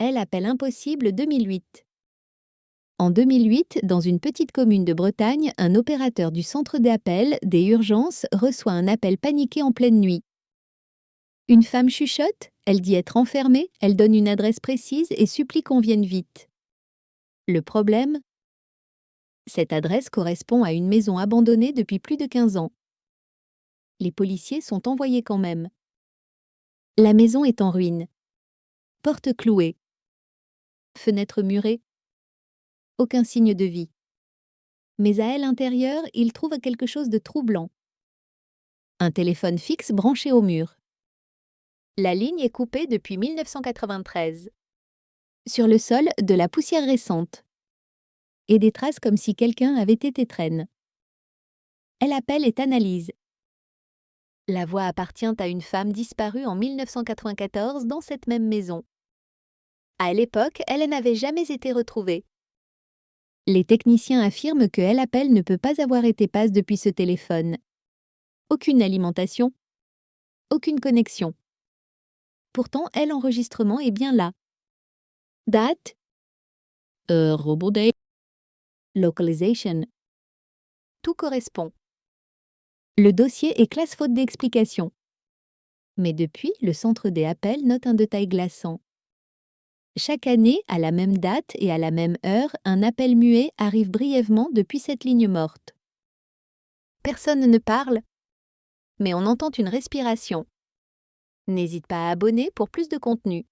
Elle, appel impossible 2008. En 2008, dans une petite commune de Bretagne, un opérateur du centre d'appel des urgences reçoit un appel paniqué en pleine nuit. Une femme chuchote, elle dit être enfermée, elle donne une adresse précise et supplie qu'on vienne vite. Le problème? Cette adresse correspond à une maison abandonnée depuis plus de 15 ans. Les policiers sont envoyés quand même. La maison est en ruine. Porte clouée. Fenêtre murée. Aucun signe de vie. Mais à l'intérieur, ils trouvent quelque chose de troublant. Un téléphone fixe branché au mur. La ligne est coupée depuis 1993. Sur le sol, de la poussière récente. Et des traces comme si quelqu'un avait été traîne. Elle appelle et analyse. La voix appartient à une femme disparue en 1994 dans cette même maison. À l'époque, elle n'avait jamais été retrouvée. Les techniciens affirment que Elle appelle ne peut pas avoir été passe depuis ce téléphone. Aucune alimentation. Aucune connexion. Pourtant, l'enregistrement est bien là. Date. Robot day. Localization. Tout correspond. Le dossier est classe faute d'explication. Mais depuis, le centre des appels note un détail glaçant. Chaque année, à la même date et à la même heure, un appel muet arrive brièvement depuis cette ligne morte. Personne ne parle, mais on entend une respiration. N'hésite pas à abonner pour plus de contenu.